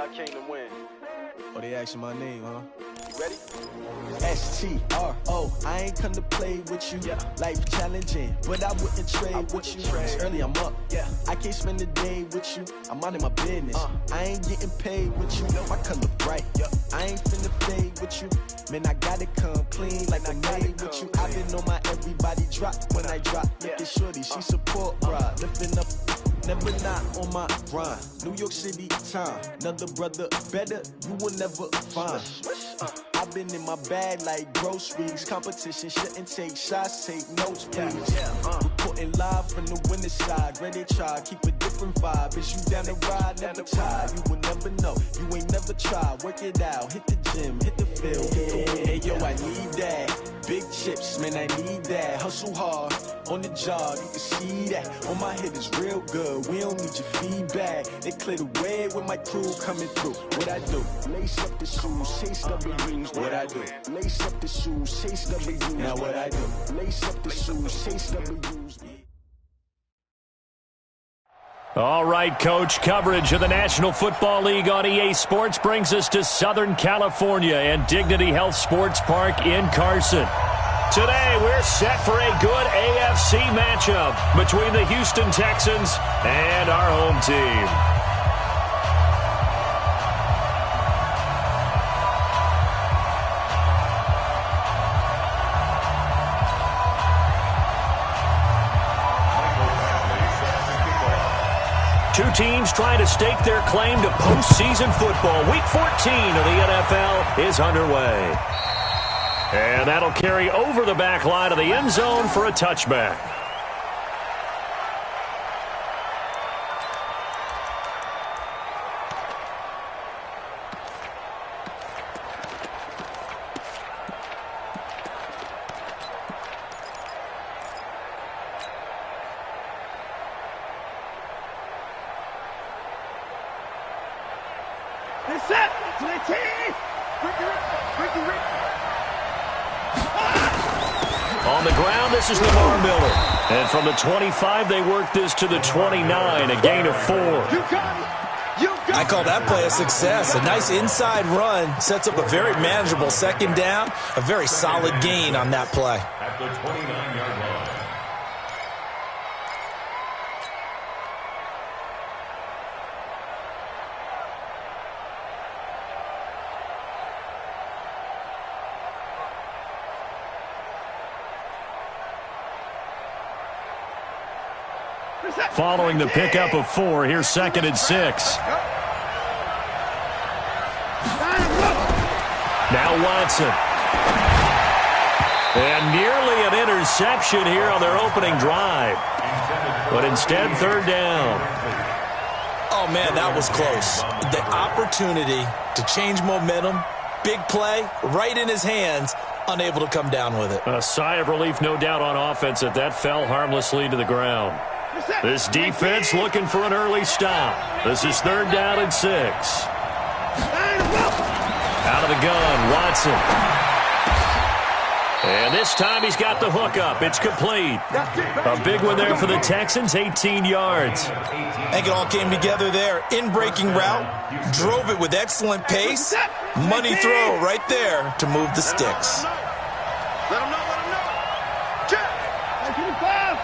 I came to win. Oh, they asking my name, huh? You ready? S-T-R-O, I ain't come to play with you. Life challenging, but I wouldn't trade with you. It's early, I'm up. I can't spend the day with you. I'm minding my business. I ain't getting paid with you. My color bright. I ain't finna fade with you. Man, I gotta come clean like I made with you. I've been on my everybody drop when I drop. Look at shorty, she support, bruh. Lifting up, never not on my grind. New York City time, another brother better, you will never find. I've been in my bag like groceries. Competition shouldn't take shots, take notes, please. Reporting live from the winner's side. Ready to try, keep a different vibe. Is you down the ride, never tired. You will never know, you ain't never tried. Work it out, hit the gym, hit the field, hit the win. Hey yo, I need that. Big chips, man, I need that. Hustle hard, on the job, you can see that. On my head is real good, we don't need your feedback. They clear the way with my crew coming through. What I do? Lace up the shoes, chase W's. What I do? Lace up the shoes, chase W's. Now what I do? Lace up the shoes, chase W's. All right, Coach, coverage of the National Football League on EA Sports brings us to Southern California and Dignity Health Sports Park in Carson. Today, we're set for a good AFC matchup between the Houston Texans and our home team. Two teams trying to stake their claim to postseason football. Week 14 of the NFL is underway. And that'll carry over the back line of the end zone for a touchback. On the ground, this is Lamar Miller. And from the 25, they work this to the 29, a gain of 4. I call that play a success. A nice inside run sets up a very manageable second down, a very solid gain on that play. At the 29-yard line. Following the pickup of 4, here's 2nd and 6. Now Watson. And nearly an interception here on their opening drive. But instead, 3rd down. Oh, man, that was close. The opportunity to change momentum, big play, right in his hands, unable to come down with it. A sigh of relief, no doubt, on offense that fell harmlessly to the ground. This defense looking for an early stop. This is 3rd down and 6. Out of the gun, Watson. And this time he's got the hook up. It's complete. A big one there for the Texans, 18 yards. I think it all came together there. In-breaking route, drove it with excellent pace. Money throw right there to move the sticks. Let him know. Check. 25.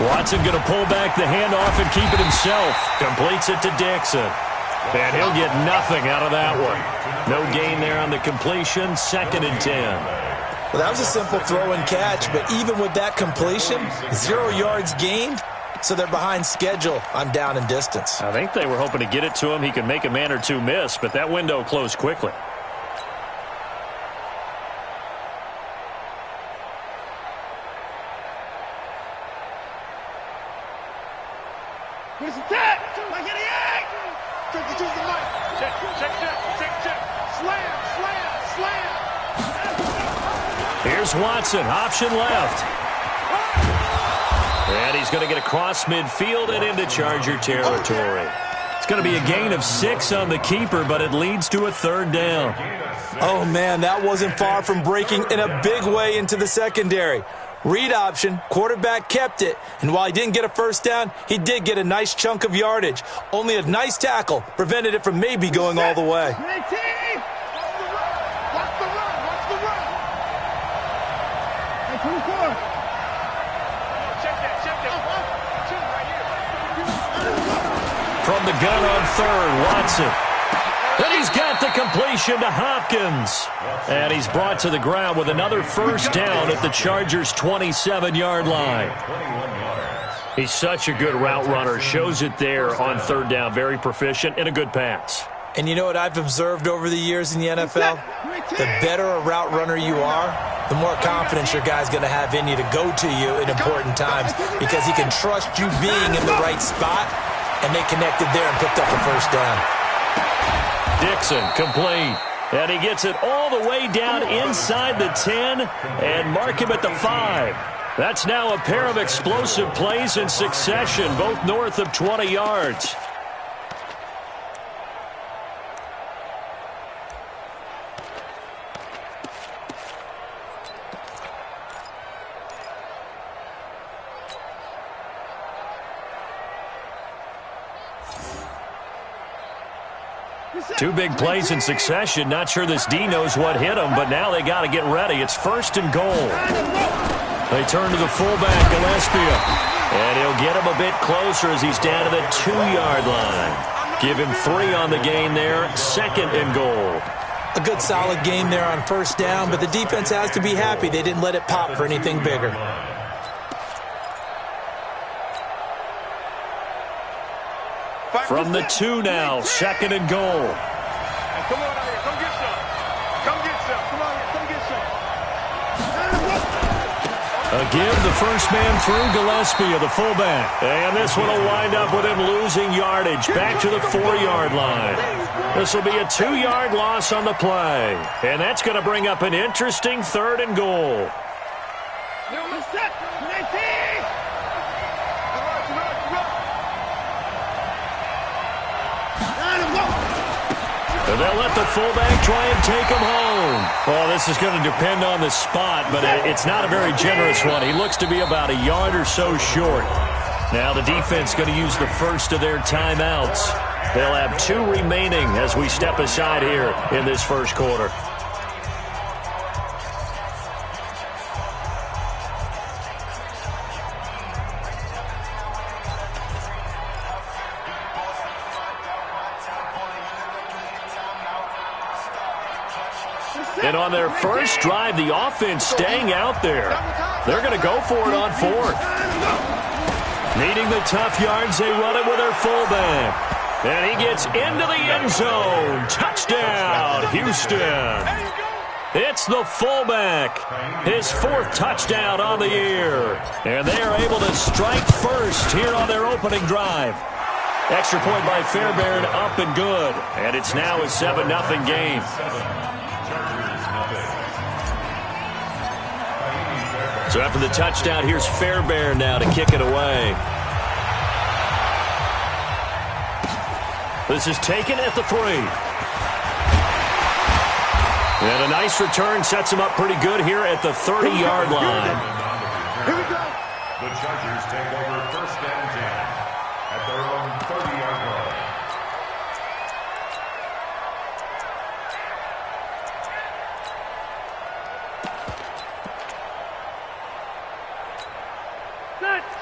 Watson going to pull back the handoff and keep it himself. Completes it to Dixon. And he'll get nothing out of that one. No gain there on the completion. 2nd and 10. Well, that was a simple throw and catch, but even with that completion, 0 yards gained, so they're behind schedule on down and distance. I think they were hoping to get it to him. He could make a man or two miss, but that window closed quickly. Here's the tag! Like any egg! Check the mic! Check! Slam! Here's Watson, option left. And he's going to get across midfield and into Charger territory. It's going to be a gain of 6 on the keeper, but it leads to a 3rd down. Oh, man, that wasn't far from breaking in a big way into the secondary. Read option, quarterback kept it, and while he didn't get a first down, he did get a nice chunk of yardage. Only a nice tackle prevented it from maybe going all the way. From the gun on third, Watson. And he's got the completion to Hopkins. And he's brought to the ground with another first down at the Chargers' 27-yard line. He's such a good route runner. Shows it there on third down. Very proficient and a good pass. And you know what I've observed over the years in the NFL? The better a route runner you are, the more confidence your guy's going to have in you to go to you in important times because he can trust you being in the right spot, and they connected there and picked up a first down. Dixon complete. And he gets it all the way down inside the 10 and mark him at the 5. That's now a pair of explosive plays in succession, both north of 20 yards. Two big plays in succession. Not sure this D knows what hit him, but now they got to get ready. It's first and goal. They turn to the fullback, Gillespie. And he'll get him a bit closer as he's down to the 2-yard line. Give him 3 on the gain there. Second and goal. A good solid game there on first down, but the defense has to be happy they didn't let it pop for anything bigger. From the 2 now, second and goal. Come on out here, come get some. Come get some. Come on here, come get some. Again, the first man through, Gillespie, the fullback. And this one will wind up with him losing yardage back to the 4-yard line. This will be a 2-yard loss on the play. And that's going to bring up an interesting third and goal. And they'll let the fullback try and take him home. Well, this is going to depend on the spot, but it's not a very generous one. He looks to be about a yard or so short. Now the defense going to use the first of their timeouts. They'll have 2 remaining as we step aside here in this first quarter. And on their first drive, the offense staying out there. They're going to go for it on 4th. Needing the tough yards, they run it with their fullback. And he gets into the end zone. Touchdown, Houston. It's the fullback. His 4th touchdown on the year. And they are able to strike first here on their opening drive. Extra point by Fairbairn, up and good. And it's now a 7-0 game. So after the touchdown, here's Fairbairn now to kick it away. This is taken at the 3. And a nice return sets him up pretty good here at the 30-yard line. Here we go. The Chargers take over first and 10 at their own 30-yard line.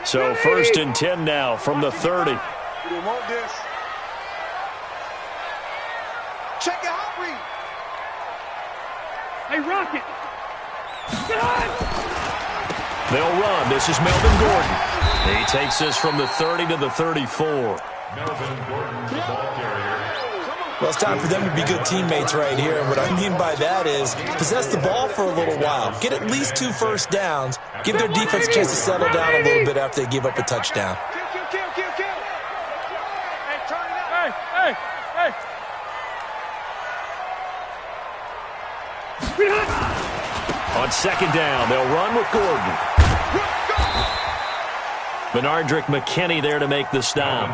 So first and 10 now from the 30. We don't want this. Check it out, Reed. Hey, Rocket. They'll run. This is Melvin Gordon. He takes this from the 30 to the 34. Melvin Gordon, the ball carrier. Well, it's time for them to be good teammates right here. And what I mean by that is possess the ball for a little while. Get at least 2 first downs. Give their defense a chance to settle down a little bit after they give up a touchdown. Kill. Hey, turn it up. Hey. On second down, they'll run with Gordon. Benardrick McKinney there to make the stop.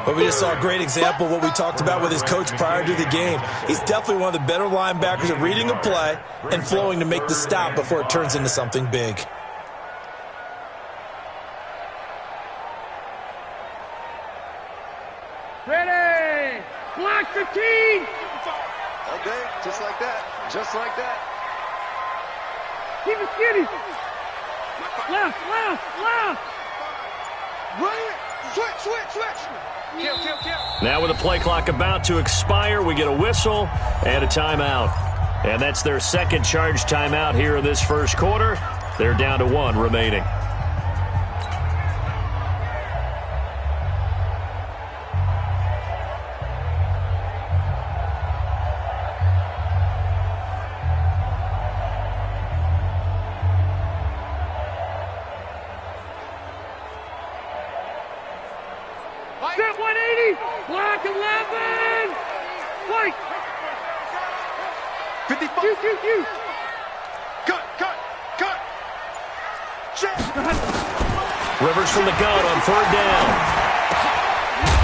But we just saw a great example of what we talked about with his coach prior to the game. He's definitely one of the better linebackers at reading a play and flowing to make the stop before it turns into something big. Just like that. Keep it skinny. Left, left, left. Right. Switch. Kill. Now with the play clock about to expire, we get a whistle and a timeout. And that's their second charge timeout here in this first quarter. They're down to 1 remaining. Set 180. Block 11. White. 55. Q. Cut. Check. Rivers from the gun on 3rd down.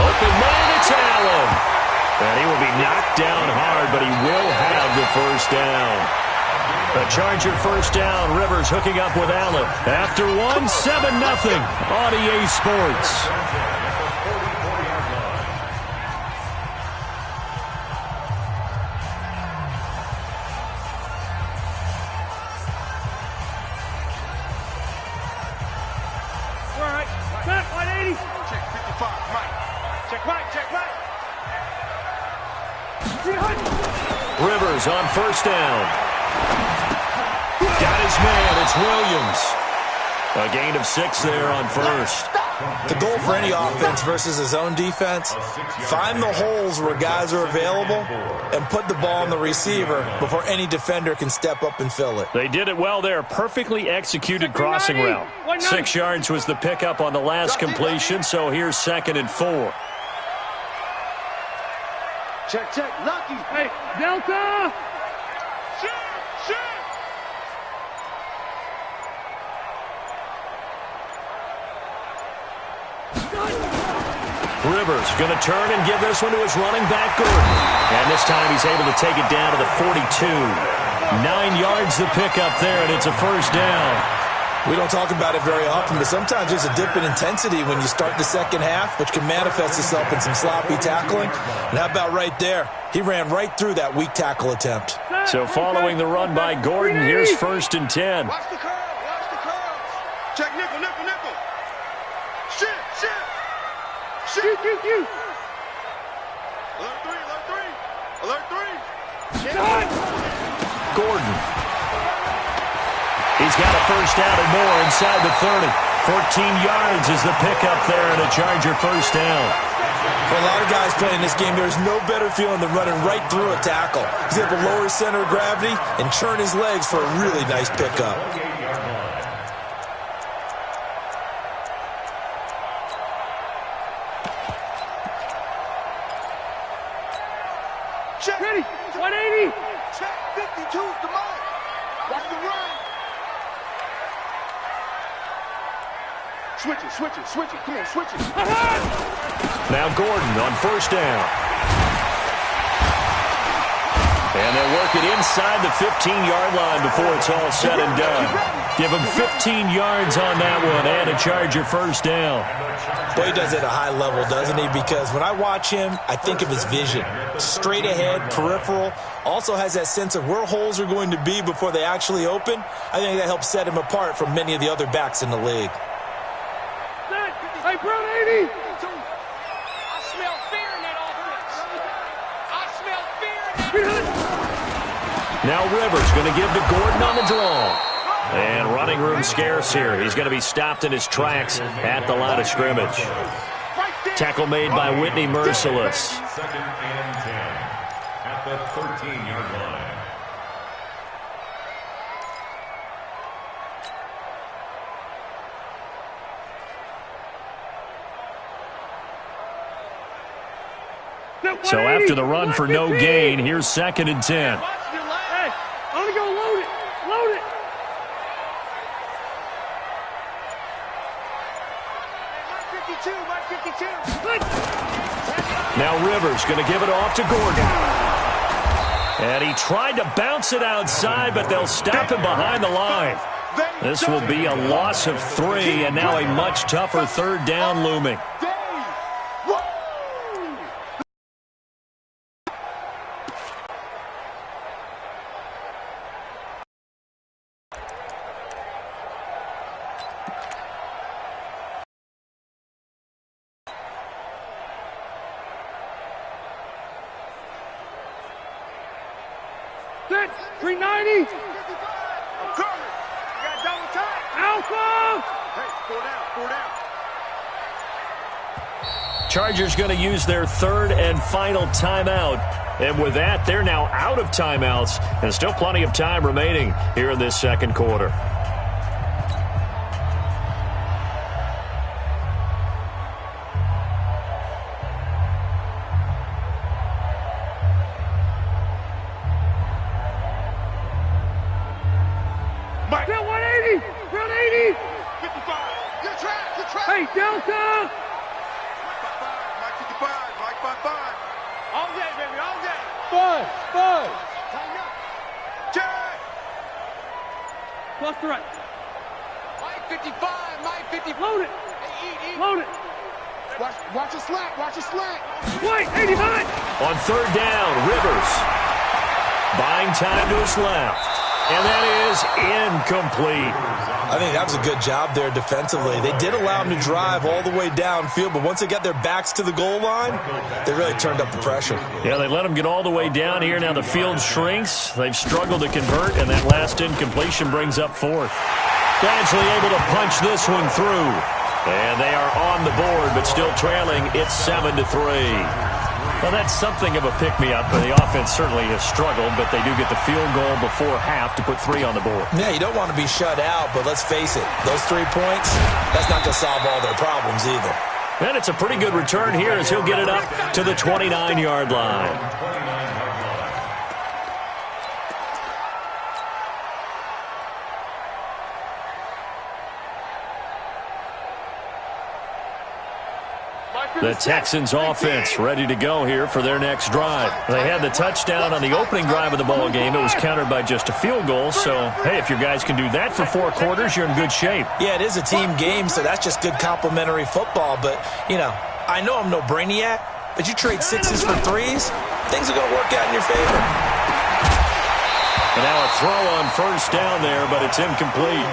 Open man, it's Allen. And he will be knocked down hard, but he will have the first down. A Charger first down. Rivers hooking up with Allen. After 1, 7-0 on EA Sports. Set 180. Check 55. Mike. Check Mike. Rivers on 1st down. Got his man. It's Williams. A gain of 6 there on 1st. The goal for any offense versus his own defense, find the holes where guys are available and put the ball on the receiver before any defender can step up and fill it. They did it well there. Perfectly executed crossing route. 6 yards was the pickup on the last completion, so here's 2nd and 4. Check. Lucky. Hey, Delta. Shit. Rivers going to turn and give this one to his running back, Gordon. And this time he's able to take it down to the 42. 9 yards the pickup there, and it's a first down. We don't talk about it very often, but sometimes there's a dip in intensity when you start the second half, which can manifest itself in some sloppy tackling. And how about right there? He ran right through that weak tackle attempt. So following the run by Gordon, here's 1st and 10. Watch the curve. Check nickel. Shit. Q. Alert 3. Gordon. He's got a first down and more inside the 30. 14 yards is the pickup there, and a Charger first down. For a lot of guys playing this game, there's no better feeling than running right through a tackle. He's able to lower his center of gravity and churn his legs for a really nice pickup. Check. Ready. 180. Check 52's the mark. Watch the run. Switch it. Come on, switch it. Now Gordon on 1st down. And they'll work it inside the 15-yard line before it's all said and done. Give him 15 yards on that one and a Charger first down. Boy, he does it at a high level, doesn't he? Because when I watch him, I think of his vision. Straight ahead, peripheral. Also has that sense of where holes are going to be before they actually open. I think that helps set him apart from many of the other backs in the league. Hey, Brown 80. I smell fear in that offense. Now Rivers going to give to Gordon on the draw. And running room scarce here. He's going to be stopped in his tracks at the line of scrimmage. Tackle made by Whitney Merciless. 2nd and 10 at the 13-yard line. So after the run for no gain, here's 2nd and 10. Hey, I'm going to go load it. Mark 52. Now Rivers going to give it off to Gordon. And he tried to bounce it outside, but they'll stop him behind the line. This will be a loss of 3, and now a much tougher 3rd down looming. 390. I'm coming. You got double time. Alpha. Hey, 4 down, 4 down. Chargers going to use their third and final timeout. And with that, they're now out of timeouts. And still plenty of time remaining here in this second quarter. Mike. Down 180. Down 80. 55. Good track, good track. Hey, Delta. Mike 55, Mike 55. All day, baby, all day. Five. Tighten up. Jack. Plus the right. Mike 55, Mike 55. Load it. Hey, eat. Load it. Watch your slant, watch your slant. White, 89. On third down, Rivers buying time to his left. And that is incomplete. I think that was a good job there defensively. They did allow them to drive all the way downfield, but once they got their backs to the goal line, they really turned up the pressure. Yeah, they let them get all the way down here. Now the field shrinks. They've struggled to convert, and that last incompletion brings up fourth. Badgley able to punch this one through. And they are on the board, but still trailing. It's 7-3. Well, that's something of a pick-me-up. The offense certainly has struggled, but they do get the field goal before half to put 3 on the board. Yeah, you don't want to be shut out, but let's face it, those 3 points, that's not going to solve all their problems either. And it's a pretty good return here as he'll get it up to the 29-yard line. The Texans offense ready to go here for their next drive. They had the touchdown on the opening drive of the ball game. It was countered by just a field goal. So, hey, if your guys can do that for 4 quarters, you're in good shape. Yeah, it is a team game, so that's just good complimentary football. But, you know, I know I'm no brainiac, but you trade 6s for 3s, things are going to work out in your favor. And now a throw on first down there, but it's incomplete.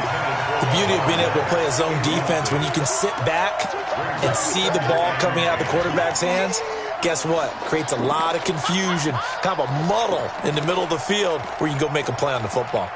The beauty of being able to play a zone defense when you can sit back and see the ball coming out of the quarterback's hands, guess what? Creates a lot of confusion, kind of a muddle in the middle of the field where you can go make a play on the football.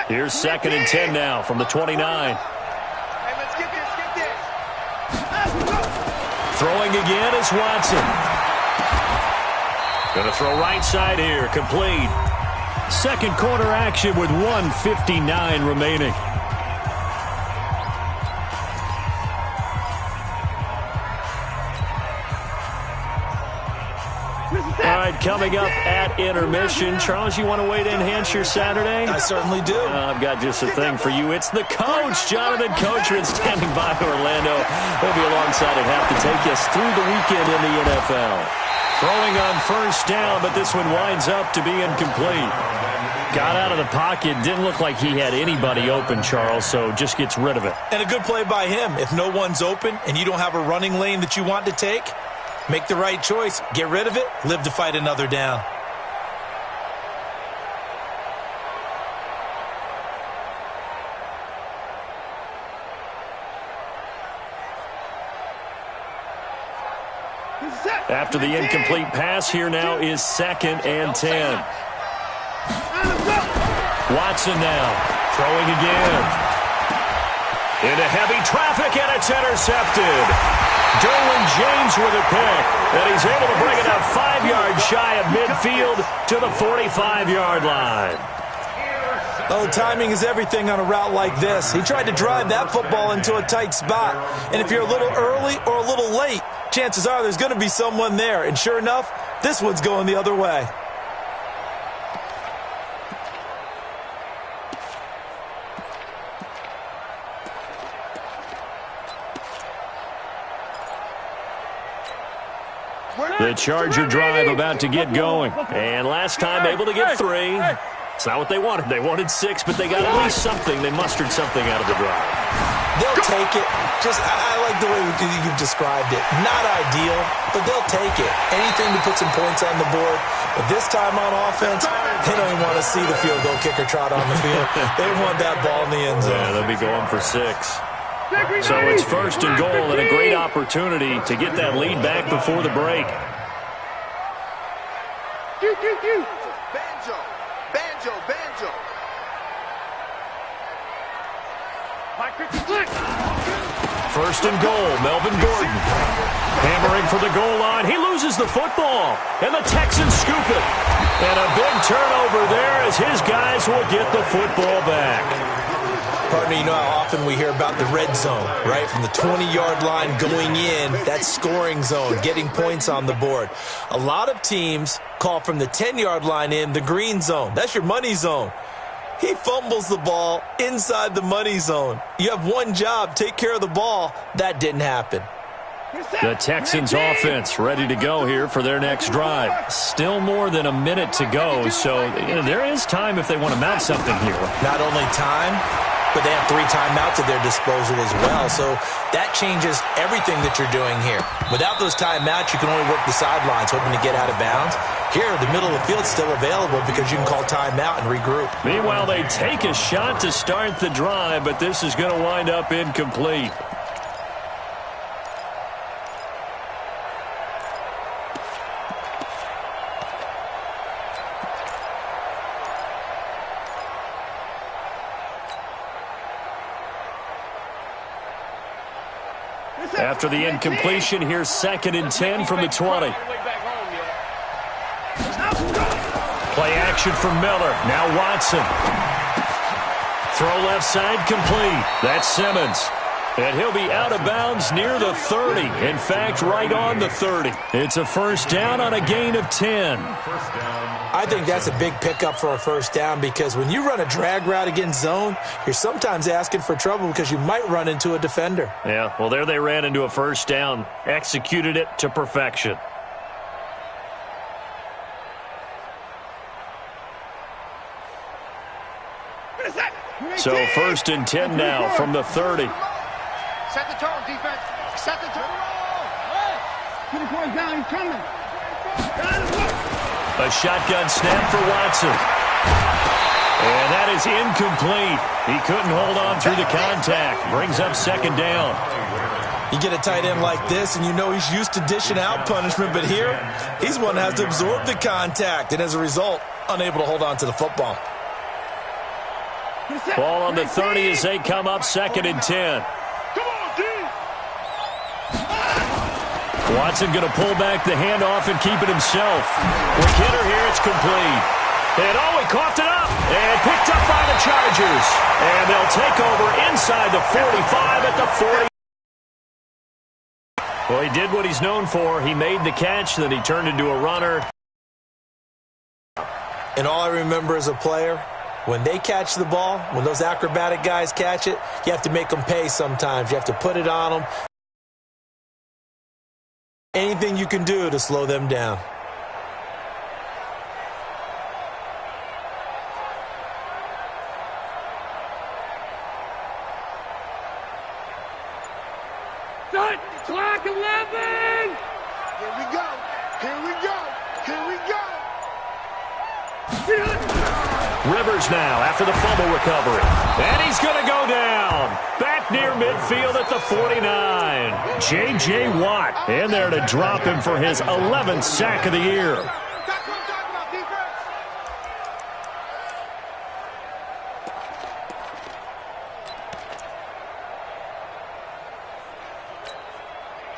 Here's 2nd and 10 now from the 29. Hey, let's get this. Throwing again is Watson. Going to throw right side here, complete. Second quarter action with 1:59 remaining. All right, coming up at intermission. Charles, you want to wait to enhance your Saturday? I certainly do. I've got just a thing for you. It's the coach, Jonathan Coachman, standing by Orlando. He'll be alongside at half to take us through the weekend in the NFL. Throwing on first down, but this one winds up to be incomplete. Got out of the pocket. Didn't look like he had anybody open, Charles, so just gets rid of it. And a good play by him. If no one's open and you don't have a running lane that you want to take, make the right choice. Get rid of it. Live to fight another down. After the incomplete pass, here now is 2nd and 10. Watson now throwing again. Into heavy traffic, and it's intercepted. Derwin James with a pick, and he's able to bring it up 5 yards shy of midfield to the 45-yard line. Oh, timing is everything on a route like this. He tried to drive that football into a tight spot. And if you're a little early or a little late, chances are there's going to be someone there. And sure enough, this one's going the other way. The Charger drive about to get going. And last time able to get 3. It's not what they wanted. They wanted 6, but they got at least something. They mustered something out of the drive. They'll take it. I like the way you've described it. Not ideal, but they'll take it. Anything to put some points on the board. But this time on offense, they don't even want to see the field goal kicker trot on the field. They want that ball in the end zone. Yeah, they'll be going for 6. So it's first and goal and a great opportunity to get that lead back before the break. Banjo, banjo, banjo. First and goal, Melvin Gordon. Hammering for the goal line. He loses the football, and the Texans scoop it. And a big turnover there as his guys will get the football back. Partner, you know how often we hear about the red zone, right? From the 20-yard line going in, that scoring zone, getting points on the board. A lot of teams call from the 10-yard line in the green zone. That's your money zone. He fumbles the ball inside the money zone. You have one job, take care of the ball. That didn't happen. The Texans offense ready to go here for their next drive. Still more than a minute to go, so there is time if they want to mount something here. Not only time, but they have 3 timeouts at their disposal as well. So that changes everything that you're doing here. Without those timeouts, you can only work the sidelines, hoping to get out of bounds. Here, the middle of the field is still available because you can call timeout and regroup. Meanwhile, they take a shot to start the drive, but this is going to wind up incomplete. After the incompletion, here's 2nd and 10 from the 20. Play action from Miller. Now Watson. Throw left side complete. That's Simmons. And he'll be out of bounds near the 30. In fact, right on the 30. It's a first down on a gain of 10. I think that's a big pickup for a first down because when you run a drag route against zone, you're sometimes asking for trouble because you might run into a defender. Yeah, well, there they ran into a first down. Executed it to perfection. So 1st and 10 now from the 30. Set the tone, defense. Set the tone. Put the point down. He's coming. A shotgun snap for Watson. And that is incomplete. He couldn't hold on through the contact. Brings up 2nd down. You get a tight end like this, and you know he's used to dishing out punishment, but here, he's one that has to absorb the contact, and as a result, unable to hold on to the football. Ball on the 30 as they come up 2nd and 10. Watson going to pull back the handoff and keep it himself. With Kidder here, it's complete. And he coughed it up and picked up by the Chargers. And they'll take over inside the 45 at the 40. Well, he did what he's known for. He made the catch, then he turned into a runner. And all I remember as a player, when they catch the ball, when those acrobatic guys catch it, you have to make them pay sometimes. You have to put it on them. Anything you can do to slow them down. Start clock 11. Here we go. Here we go. Here we go. Rivers now after the fumble recovery. And he's going to go down. Back near midfield at the 49. J.J. Watt in there to drop him for his 11th sack of the year. That's what I'm talking about,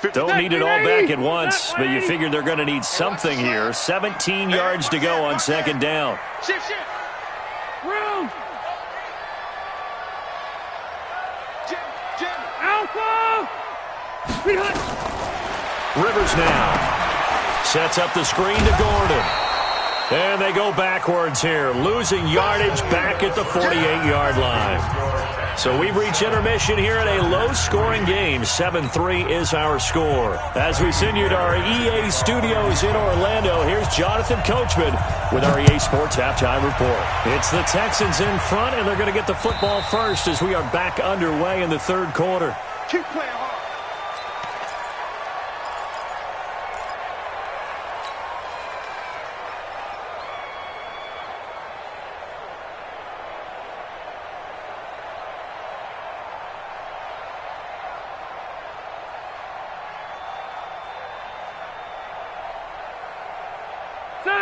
defense. Don't need it all back at once, but you figure they're going to need something here. 17 yards to go on 2nd down. Shift, shift. Room. Jim. Alpha. Rivers now sets up the screen to Gordon. And they go backwards here, losing yardage back at the 48-yard line. So we've reached intermission here in a low-scoring game. 7-3 is our score. As we send you to our EA studios in Orlando, here's Jonathan Coachman with our EA Sports Halftime Report. It's the Texans in front, and they're going to get the football first as we are back underway in the third quarter. Keep playing hard.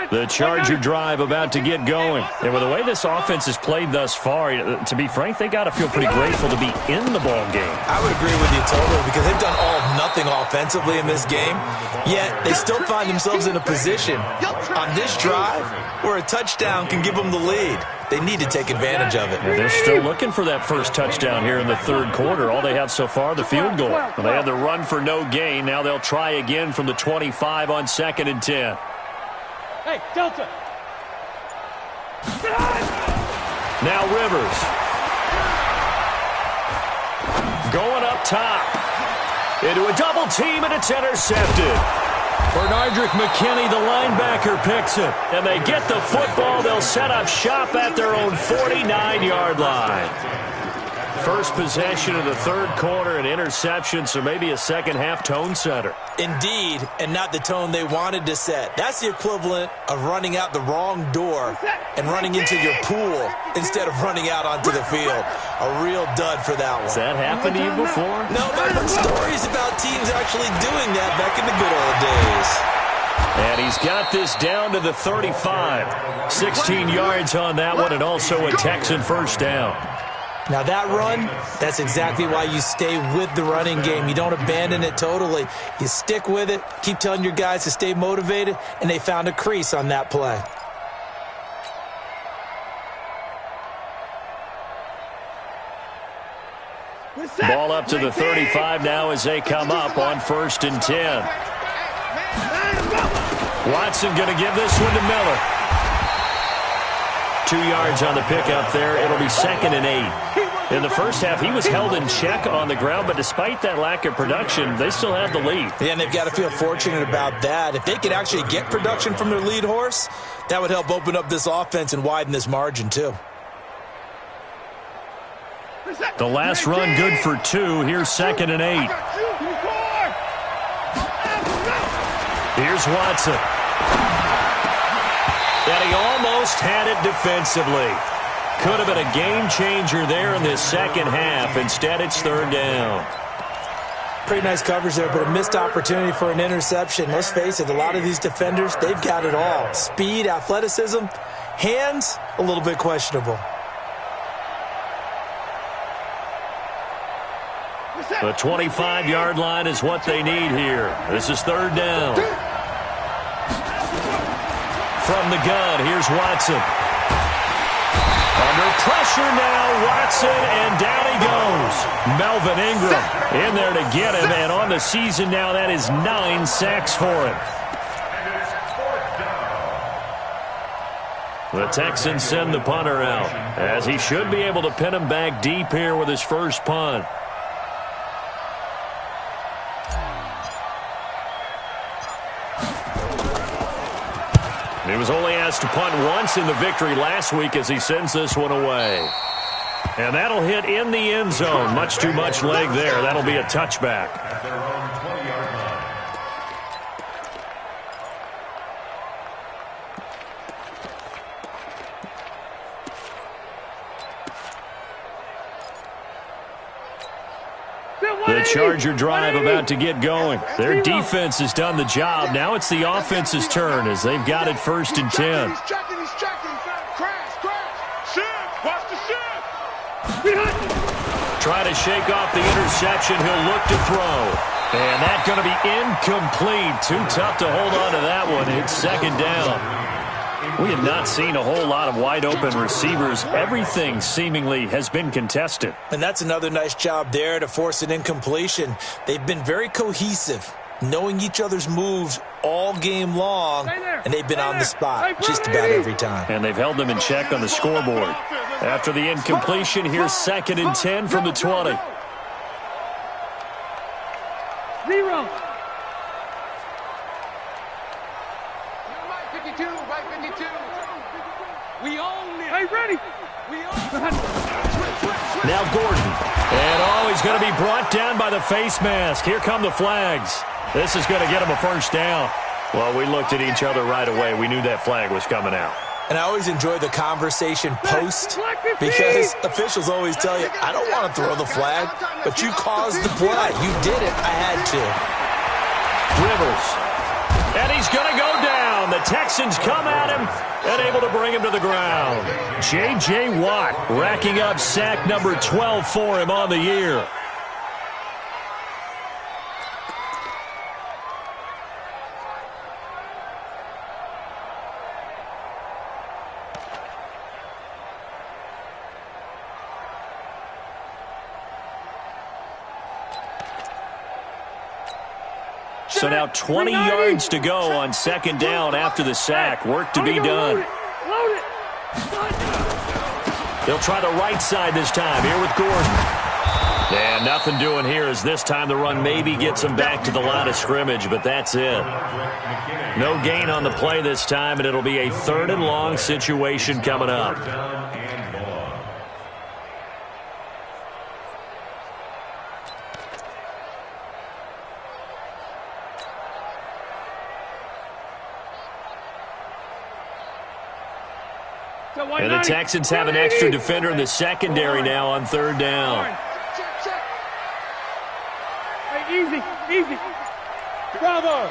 The Charger drive about to get going. And with the way this offense has played thus far, to be frank, they got to feel pretty grateful to be in the ball game. I would agree with you totally because they've done all of nothing offensively in this game, yet they still find themselves in a position on this drive where a touchdown can give them the lead. They need to take advantage of it. And they're still looking for that first touchdown here in the third quarter. All they have so far, the field goal. Well, they had the run for no gain. Now they'll try again from the 25 on 2nd and 10. Hey, Delta. Now Rivers. Going up top. Into a double team, and it's intercepted. Bernardrick McKinney, the linebacker, picks it. And they get the football. They'll set up shop at their own 49-yard line. First possession of the third quarter, an interception, so maybe a second-half tone setter. Indeed, and not the tone they wanted to set. That's the equivalent of running out the wrong door and running into your pool instead of running out onto the field. A real dud for that one. Has that happened to you before? No, but I've heard stories about teams actually doing that back in the good old days. And he's got this down to the 35. 16 yards on that one, and also a Texan first down. Now that run, that's exactly why you stay with the running game. You don't abandon it totally. You stick with it, keep telling your guys to stay motivated, and they found a crease on that play. Ball up to the 35 now as they come up on 1st and 10. Watson going to give this one to Miller. 2 yards on the pickup there. It'll be 2nd and 8. In the first half, he was held in check on the ground, but despite that lack of production, they still have the lead. Yeah, and they've got to feel fortunate about that. If they could actually get production from their lead horse, that would help open up this offense and widen this margin too. The last run good for 2. Here's 2nd and 8. Here's Watson. And he almost had it defensively. Could have been a game changer there in this second half. Instead, it's 3rd down. Pretty nice coverage there, but a missed opportunity for an interception. Let's face it, a lot of these defenders, they've got it all. Speed, athleticism, hands, a little bit questionable. The 25-yard line is what they need here. This is 3rd down. From the gun, here's Watson. Under pressure now, Watson, and down he goes. Melvin Ingram in there to get him, and on the season now, that is 9 sacks for him. The Texans send the punter out, as he should be able to pin him back deep here with his first punt. He was only asked to punt once in the victory last week as he sends this one away. And that'll hit in the end zone. Much too much leg there. That'll be a touchback. At their own 20-yard line. The Charger drive about to get going. Their defense has done the job. Now it's the offense's turn as they've got it 1st and 10. He's checking. Crash. Shift. Watch the shift. Try to shake off the interception. He'll look to throw. And that's going to be incomplete. Too tough to hold on to that one. It's 2nd down. We have not seen a whole lot of wide-open receivers. Everything seemingly has been contested. And that's another nice job there to force an incompletion. They've been very cohesive. knowing each other's moves all game long, and they've been on the spot just about every time. And they've held them in check on the scoreboard. After the incompletion, here's 2nd and 10 from the 20. 0. 52, right 52. We own it. Hey, ready. We own it. Now Gordon. And he's going to be brought down by the face mask. Here come the flags. This is going to get him a first down. Well, we looked at each other right away. We knew that flag was coming out. And I always enjoy the conversation post because officials always tell you, I don't want to throw the flag, but you caused the play. You did it. I had to. Rivers. And he's going to go down. The Texans come at him and able to bring him to the ground. J.J. Watt racking up sack number 12 for him on the year. So now 20 yards to go on 2nd down after the sack. Work to be done. They'll try the right side this time. Here with Gordon. And nothing doing here as this time the run maybe gets them back to the line of scrimmage, but that's it. No gain on the play this time, and it'll be a 3rd and long situation coming up. And the Texans have an extra defender in the secondary now on 3rd down. Hey, easy. Bravo.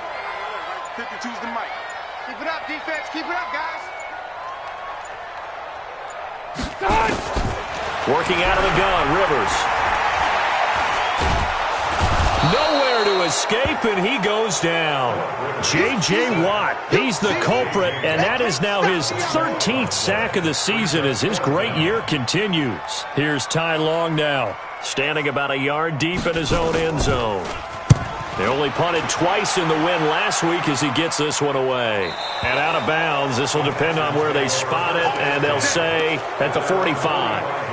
52's the mic. Keep it up, defense. Keep it up, guys. Working out of the gun, Rivers. Nowhere to escape, and he goes down. J.J. Watt, he's the culprit, and that is now his 13th sack of the season as his great year continues. Here's Ty Long now, standing about a yard deep in his own end zone. They only punted twice in the win last week as he gets this one away. And out of bounds, this will depend on where they spot it, and they'll say at the 45.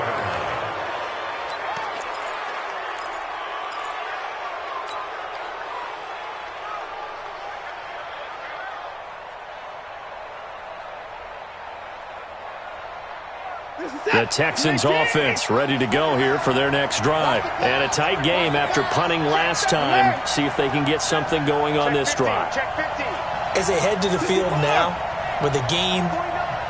The Texans offense ready to go here for their next drive. And a tight game after punting last time. See if they can get something going on this drive. As they head to the field now, with the game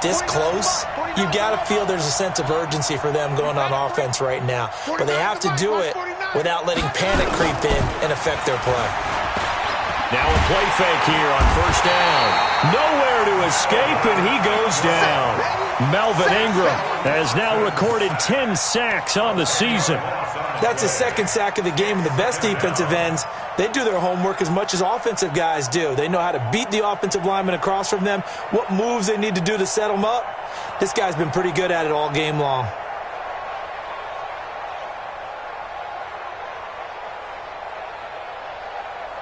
this close, you've got to feel there's a sense of urgency for them going on offense right now. But they have to do it without letting panic creep in and affect their play. Now a play fake here on 1st down. Nowhere to escape, and he goes down. Melvin Ingram has now recorded 10 sacks on the season. That's his 2nd sack of the game, and the best defensive ends, they do their homework as much as offensive guys do. They know how to beat the offensive lineman across from them, what moves they need to do to set them up. This guy's been pretty good at it all game long.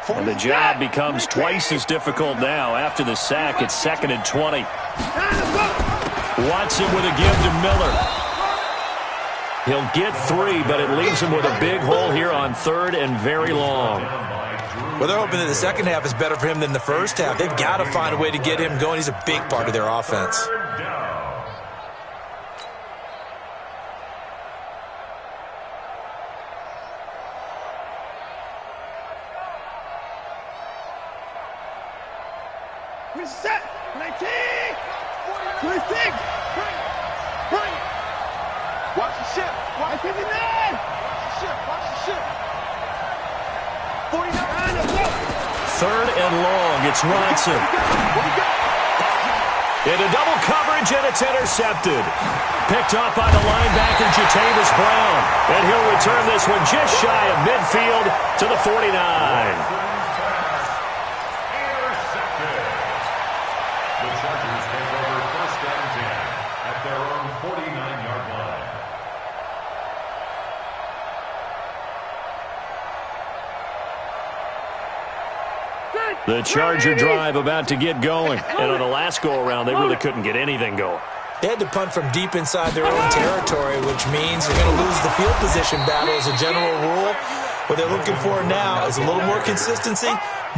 And the job becomes twice as difficult now. After the sack, it's 2nd and 20. Watson with a give to Miller. He'll get 3, but it leaves him with a big hole here on 3rd and very long. Well, they're hoping that the second half is better for him than the first half. They've got to find a way to get him going. He's a big part of their offense. Reset. 19. 26. Bring. Watch the ship. Watch 59. Watch the ship. 49. 3rd and long. It's Ronson. Into double coverage, and it's intercepted. Picked off by the linebacker, Jatavis Brown. And he'll return this one just shy of midfield to the 49. The Chargers take over 1st and 10 at their own 49-yard line. The Charger drive about to get going. And on the last go-around, they really couldn't get anything going. They had to punt from deep inside their own territory, which means you're going to lose the field position battle as a general rule. What they're looking for now is a little more consistency,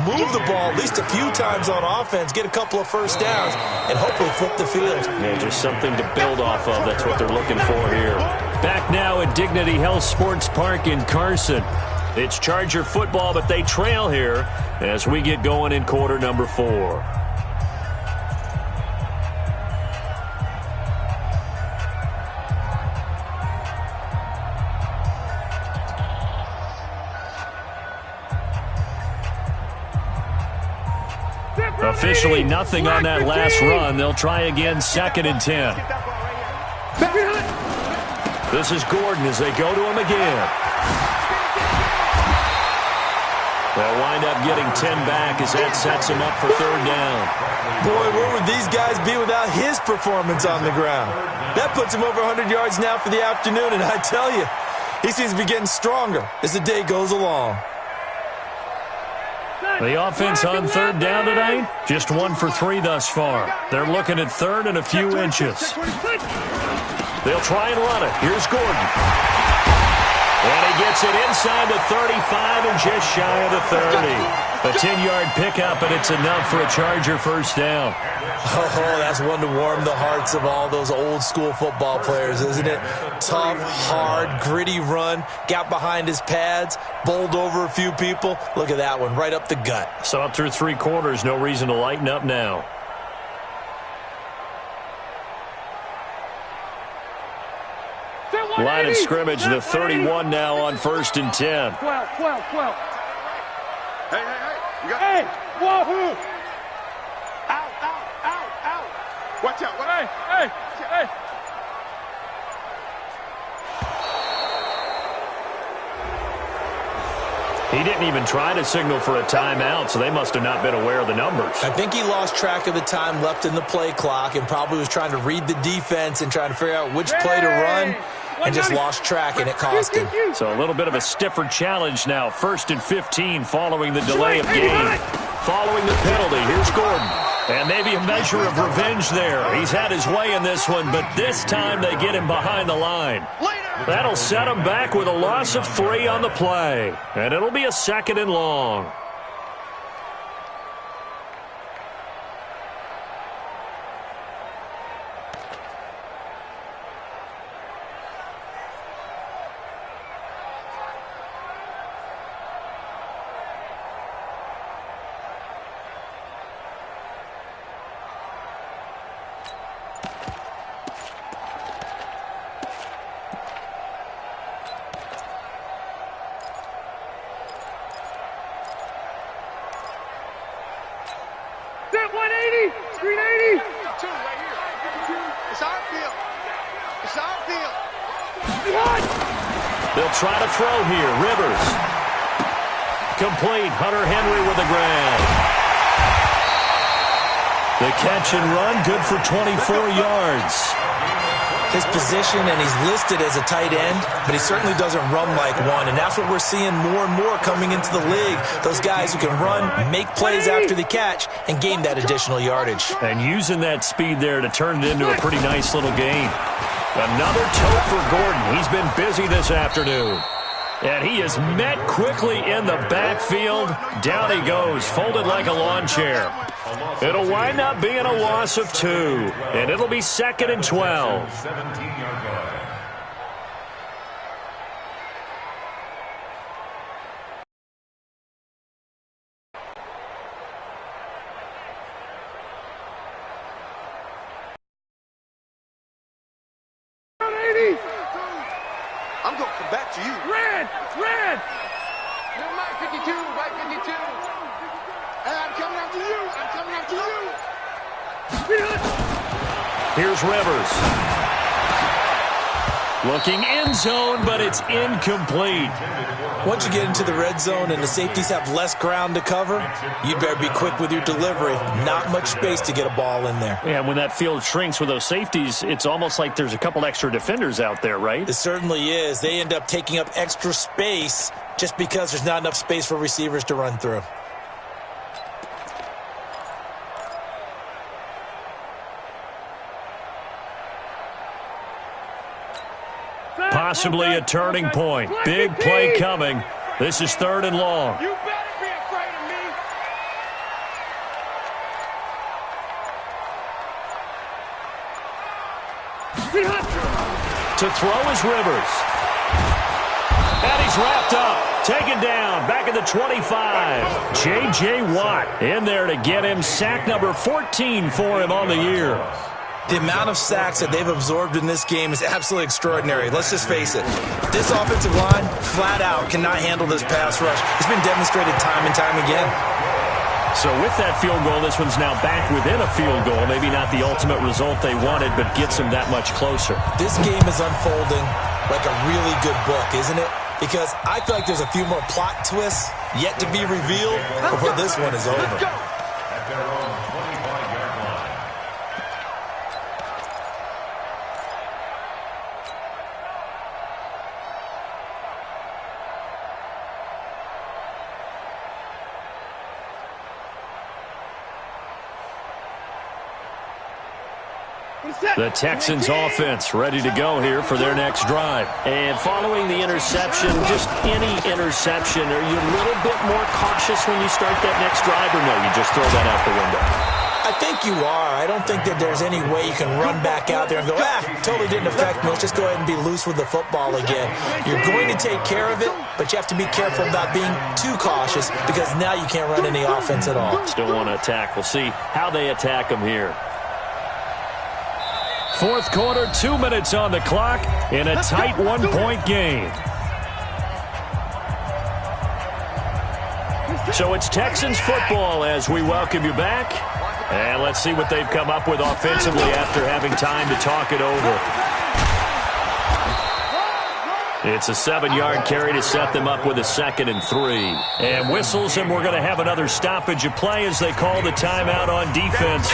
move the ball at least a few times on offense, get a couple of first downs, and hopefully flip the field. Yeah, just something to build off of. That's what they're looking for here. Back now at Dignity Health Sports Park in Carson. It's Charger football, but they trail here as we get going in quarter number 4. Officially nothing on that last run. They'll try again, 2nd and 10. This is Gordon as they go to him again. They'll wind up getting 10 back as that sets him up for 3rd down. Boy, where would these guys be without his performance on the ground? That puts him over 100 yards now for the afternoon, and I tell you, he seems to be getting stronger as the day goes along. The offense on 3rd down tonight, just 1 for 3 thus far. They're looking at 3rd and a few inches. They'll try and run it. Here's Gordon. And he gets it inside the 35 and just shy of the 30. A 10-yard pickup, and it's enough for a Charger first down. Oh, that's one to warm the hearts of all those old-school football players, isn't it? Tough, hard, gritty run, got behind his pads, bowled over a few people. Look at that one, right up the gut. So up through 3 quarters, no reason to lighten up now. Line of scrimmage, the 31 now on 1st and 10. 12. Hey. You got Hey, whoa. Out. Watch out. Hey. He didn't even try to signal for a timeout, so they must have not been aware of the numbers. I think he lost track of the time left in the play clock and probably was trying to read the defense and trying to figure out which play to run and just lost track, and it cost him. So a little bit of a stiffer challenge now. 1st and 15 following the delay of game. Following the penalty, here's Gordon. And maybe a measure of revenge there. He's had his way in this one, but this time they get him behind the line. That'll set him back with a loss of 3 on the play. And it'll be a 2nd and long. They'll try to throw here. Rivers. Complete. Hunter Henry with the grab. The catch and run, good for 24 yards. His position, and he's listed as a tight end, but he certainly doesn't run like one, and that's what we're seeing more and more coming into the league. Those guys who can run, make plays after the catch, and gain that additional yardage. And using that speed there to turn it into a pretty nice little game. Another tote for Gordon. He's been busy this afternoon. And he is met quickly in the backfield. Down he goes, folded like a lawn chair. It'll wind up being a loss of 2, and it'll be 2nd and 12. 17-yard line. I'm going to come back to you. Red. You're my 52, right 52. And I'm coming after you. Here's Rivers. Looking end zone, but it's incomplete. Once you get into the red zone and the safeties have less ground to cover, you better be quick with your delivery. Not much space to get a ball in there. Yeah, when that field shrinks with those safeties, it's almost like there's a couple extra defenders out there, right? It certainly is. They end up taking up extra space just because there's not enough space for receivers to run through. possibly a turning point. Big play coming. This is 3rd and long. You better be afraid of me. To throw is Rivers. And he's wrapped up. Taken down. Back at the 25. J.J. Watt in there to get him. Sack number 14 for him on the year. The amount of sacks that they've absorbed in this game is absolutely extraordinary. Let's just face it. This offensive line, flat out, cannot handle this pass rush. It's been demonstrated time and time again. So with that field goal, this one's now back within a field goal. Maybe not the ultimate result they wanted, but gets them that much closer. This game is unfolding like a really good book, isn't it? Because I feel like there's a few more plot twists yet to be revealed before this one is over. At their own 25-yard line. The Texans offense ready to go here for their next drive. And following the interception, just any interception, are you a little bit more cautious when you start that next drive, or no, you just throw that out the window? I think you are. I don't think that there's any way you can run back out there and go, totally didn't affect me. Let's just go ahead and be loose with the football again. You're going to take care of it, but you have to be careful about being too cautious because now you can't run any offense at all. Still want to attack. We'll see how they attack them here. 4th quarter, 2 minutes on the clock in a tight 1-point game. So it's Texans football as we welcome you back. And let's see what they've come up with offensively after having time to talk it over. It's a 7-yard carry to set them up with a 2nd and 3. And whistles, and we're going to have another stoppage of play as they call the timeout on defense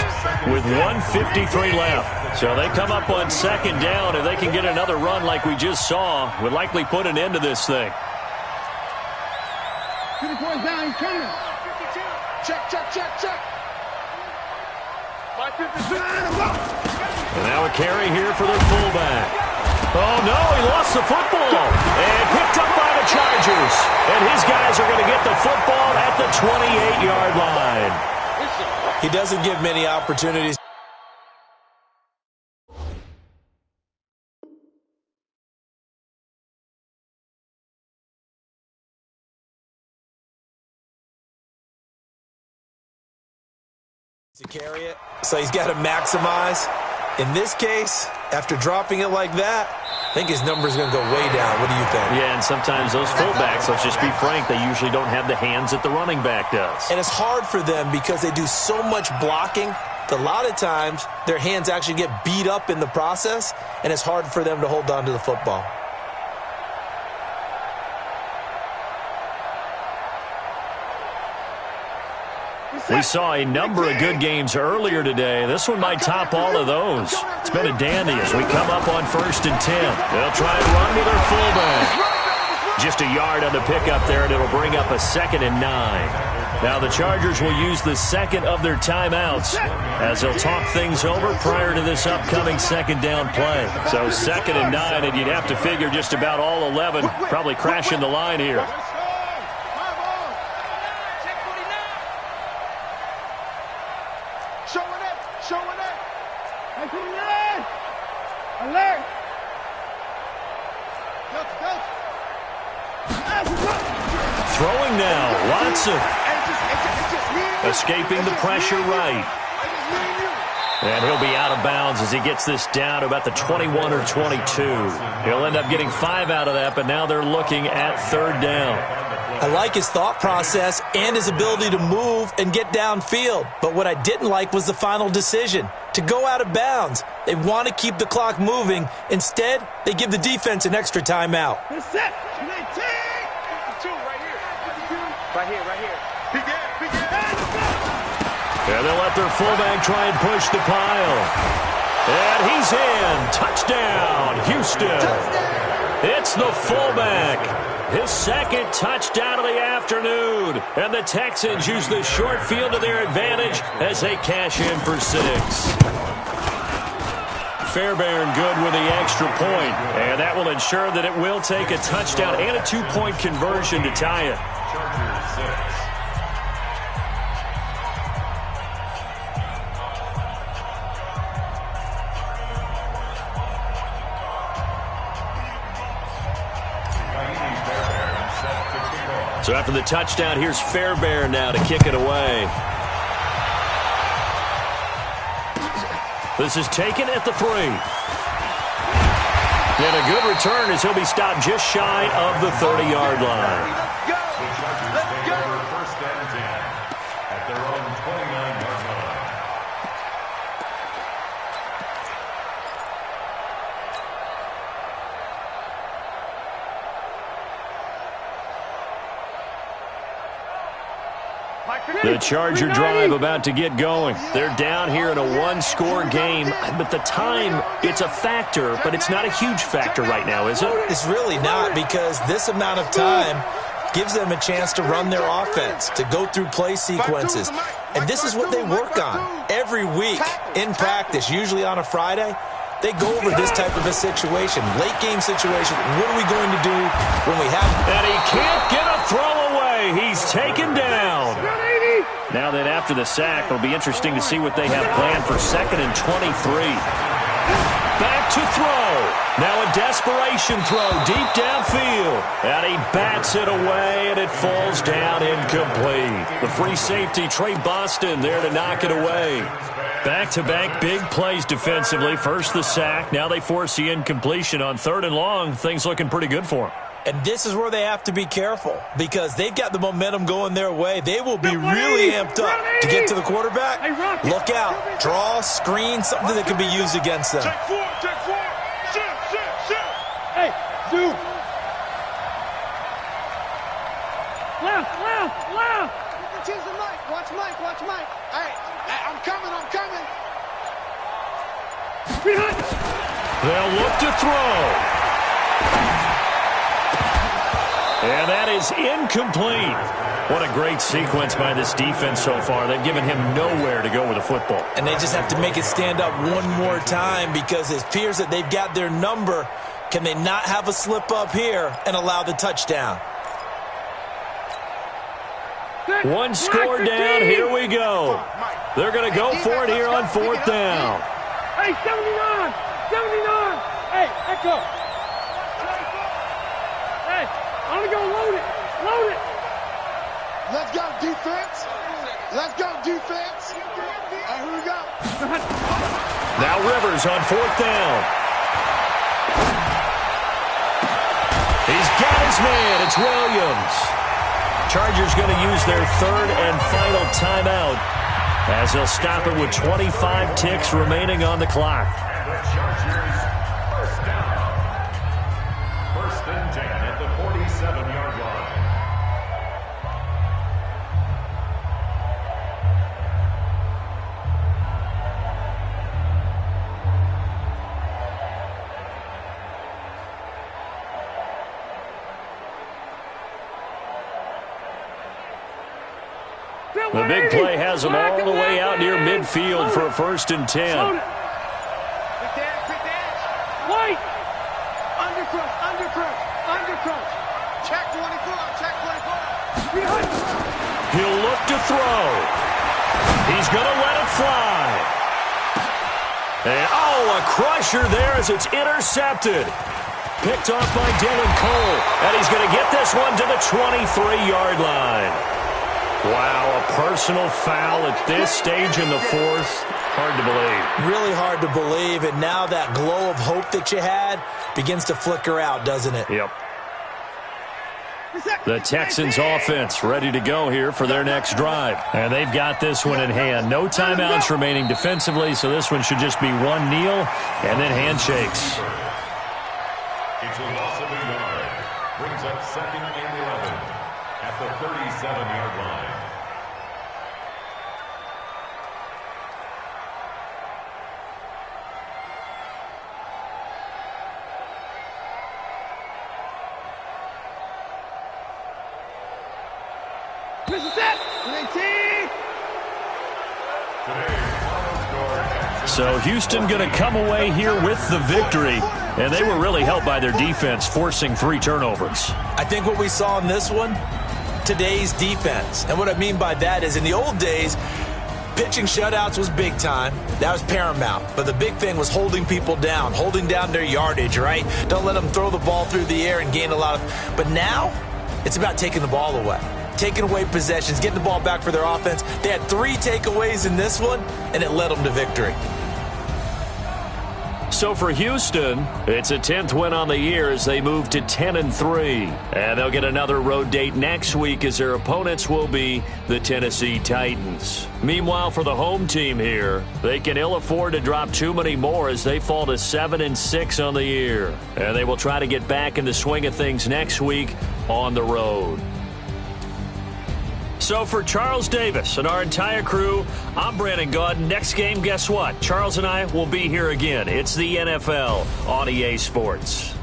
with 1:53 left. So they come up on 2nd down. If they can get another run like we just saw, would likely put an end to this thing. 2 points down, he's coming. Check, check, check, check. And now a carry here for their fullback. Oh, no, he lost the football. And picked up by the Chargers. And his guys are going to get the football at the 28-yard line. He doesn't give many opportunities. To carry it, so he's got to maximize. In this case, after dropping it like that, I think his number is going to go way down. What do you think? Yeah, and sometimes those fullbacks, let's just be frank, they usually don't have the hands that the running back does. And it's hard for them because they do so much blocking that a lot of times their hands actually get beat up in the process, and it's hard for them to hold on to the football. We saw a number of good games earlier today. This one might top all of those. It's been a dandy as we come up on 1st and 10. They'll try and run with their fullback. Just a yard on the pickup there, and it'll bring up a 2nd and 9. Now the Chargers will use the 2nd of their timeouts as they'll talk things over prior to this upcoming 2nd down play. So 2nd and 9, and you'd have to figure just about all 11 probably crashing the line here. Alert! Throwing now, Watson. Escaping the pressure right. And he'll be out of bounds as he gets this down to about the 21 or 22. He'll end up getting 5 out of that, but now they're looking at 3rd down. I like his thought process and his ability to move and get downfield. But what I didn't like was the final decision, to go out of bounds. They want to keep the clock moving. Instead, they give the defense an extra timeout. Set. 19. 52 right here. Right here, right here. Begin. And they'll let their fullback try and push the pile. And he's in. Touchdown, Houston. It's the fullback. His 2nd touchdown of the afternoon. And the Texans use the short field to their advantage as they cash in for 6. Fairbairn good with the extra point, and that will ensure that it will take a touchdown and a 2-point conversion to tie it. Chargers 6. So after the touchdown, here's Fairbairn now to kick it away. This is taken at the 3. And a good return as he'll be stopped just shy of the 30-yard line. The Chargers take over first and 10 at their own 29-yard line. The Charger drive about to get going. They're down here in a one-score game, but the time, it's a factor, but it's not a huge factor right now, is it? It's really not, because this amount of time gives them a chance to run their offense, to go through play sequences. And this is what they work on every week in practice, usually on a Friday. They go over this type of a situation, late game situation. What are we going to do when we have... And he can't get a throw away. He's taken down. Now then, after the sack, it'll be interesting to see what they have planned for 2nd and 23. Back to throw. Now a desperation throw deep downfield. And he bats it away, and it falls down incomplete. The free safety, Trey Boston, there to knock it away. Back-to-back big plays defensively. First the sack. Now they force the incompletion on 3rd and long. Things looking pretty good for them. And this is where they have to be careful, because they've got the momentum going their way. They will be really amped up to get to the quarterback. Look out. Draw, screen, something that can be used against them. Check 4, check 4. Shoot. Hey, dude. Left. Choose the mic. Watch Mike. Hey, I'm coming. Behind. They'll look to throw. And that is incomplete. What a great sequence by this defense so far. They've given him nowhere to go with the football. And they just have to make it stand up one more time, because it appears that they've got their number. Can they not have a slip up here and allow the touchdown? One score down. Here we go. They're going to go for it here on 4th down. Hey, 79. Hey, echo. Hey, I'm going to go load it. Let's go, defense. Here we go. Now Rivers on 4th down. He's got his man. It's Williams. Chargers going to use their 3rd and final timeout, as they'll stop it with 25 ticks remaining on the clock. And the Chargers first down. 1st and 10 at the 47-yard line. The big play has them all the way out near midfield for a 1st and 10. Quick dash. White. Undercrush. Check 24. He'll look to throw. He's going to let it fly. And, a crusher there as it's intercepted. Picked off by Dylan Cole. And he's going to get this one to the 23-yard line. Wow, a personal foul at this stage in the 4th. Hard to believe. Really hard to believe, and now that glow of hope that you had begins to flicker out, doesn't it? Yep. The Texans offense ready to go here for their next drive. And they've got this one in hand. No timeouts remaining defensively, so this one should just be one kneel and then handshakes. It's a loss of a yard. Brings up 2nd and 11 at the 37-yard line. So Houston going to come away here with the victory. And they were really helped by their defense, forcing 3 turnovers. I think what we saw in this one, today's defense. And what I mean by that is in the old days, pitching shutouts was big time. That was paramount. But the big thing was holding people down, holding down their yardage, right? Don't let them throw the ball through the air and gain a lot of... But now, it's about taking the ball away. Taking away possessions, getting the ball back for their offense. They had 3 takeaways in this one, and it led them to victory. So for Houston, it's a 10th win on the year as they move to 10-3. And they'll get another road date next week as their opponents will be the Tennessee Titans. Meanwhile, for the home team here, they can ill afford to drop too many more as they fall to 7-6 on the year. And they will try to get back in the swing of things next week on the road. So for Charles Davis and our entire crew, I'm Brandon Gaudin. Next game, guess what? Charles and I will be here again. It's the NFL on EA Sports.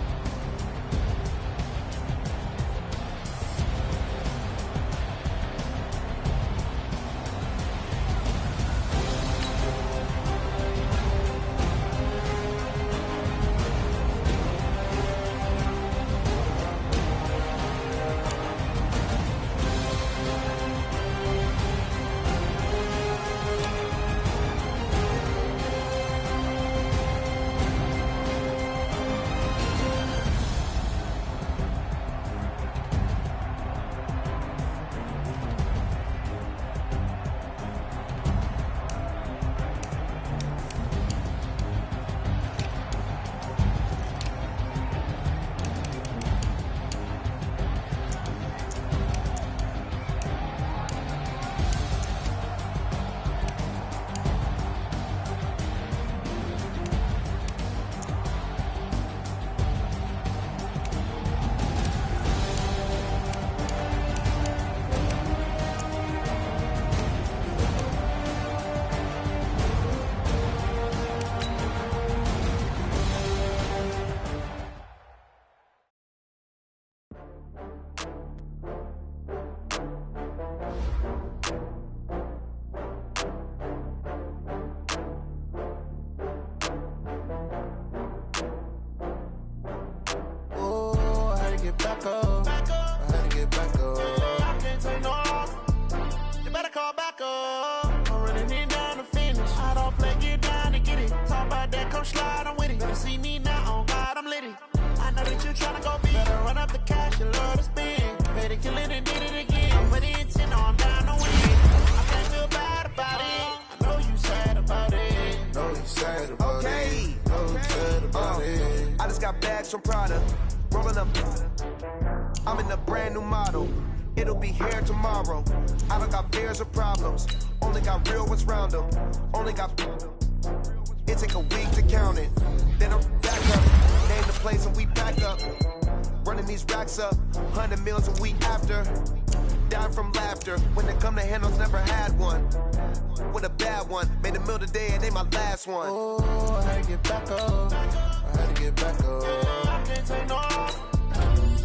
From Prada, rolling up. I'm in a brand new model. It'll be here tomorrow. I don't got fears or problems. Only got real ones round them. Only got. It take a week to count it. Then I'm back up. Name the place and we back up. Running these racks up. 100 meals a week after. Dying from laughter. When it come to handles, never had one. With a bad one. Made a meal today and ain't my last one. Oh, I had to get back up. I had to get back up. I can't take no.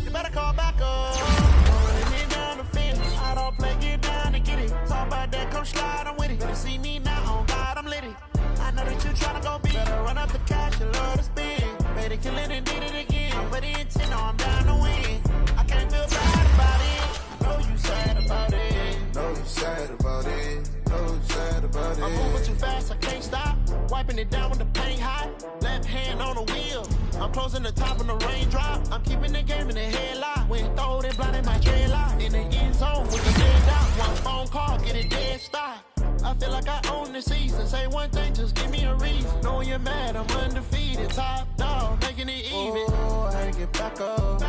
You better call back up. Running me down the fence. I don't play, get down and get it. Talk about that, come slide, I'm with it. Better see me now, on God, I'm litty. I know that you tryna go big. Better run up the cash and love to spend. Made it, kill it, and did it again. But the intent, no, I'm down to win. I can't feel bad about it. I know you sad about it. Know you sad about it. Know you sad about it. I'm moving too fast, I can't stop. Wiping it down with the paint hot. Left hand on the wheel. I'm closing the top on the raindrop. I'm keeping the game in the headlock. When throwed and blinded my dreadlock. In the end zone with the dead dot. One phone call, get it dead stop. I feel like I own the season. Say one thing, just give me a reason. Knowing you're mad, I'm undefeated. Top dog, making it even. Oh, I had to get back up. I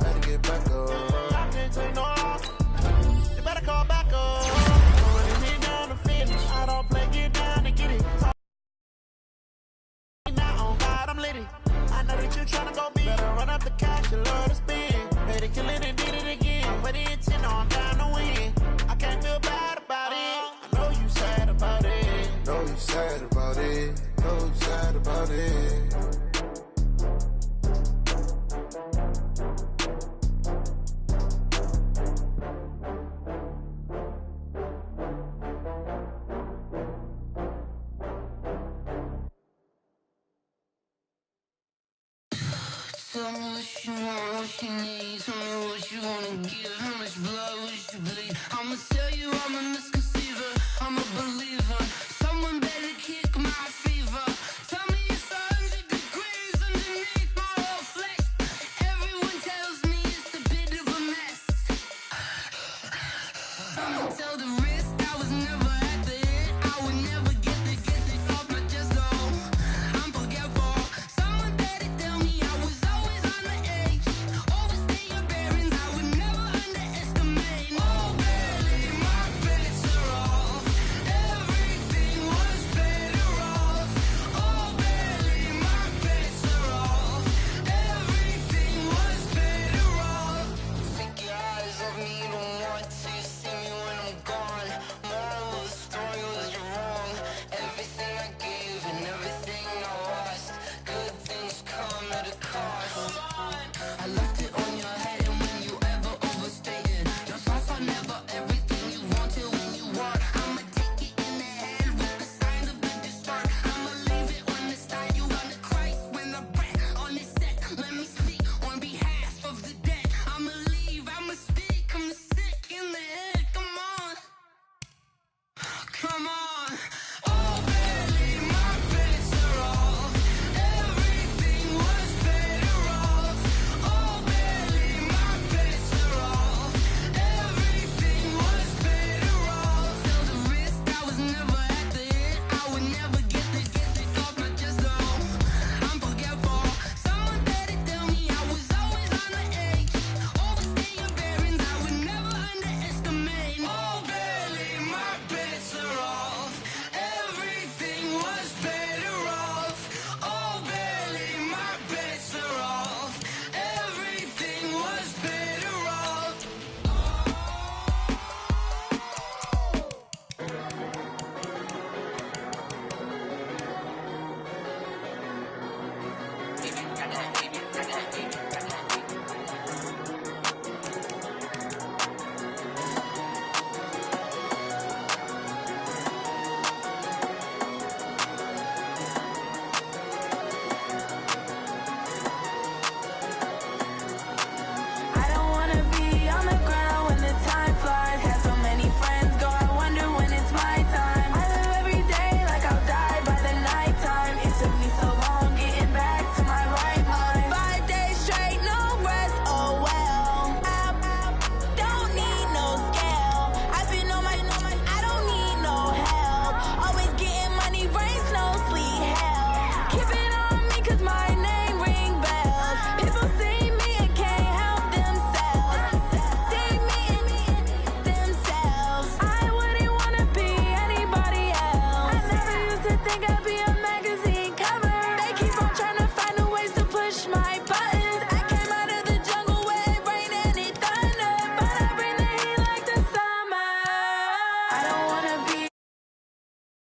had to get back up. I can't take no off. You better call back up. Running me down the finish. I don't play, get down and get it. Now on God, I'm litty. I know that you tryna go big. Better run up the cash and love to spend. Made it, kill it, and did it again. But the intent, no, I'm down to win. I can't feel bad about it. I know you sad about it. Know you sad about it. Know you sad about it. Tell me what you want, what you need. Tell me what you wanna give. How much blood would you bleed? I'ma tell you I'm a misconceiver. I'm a believer.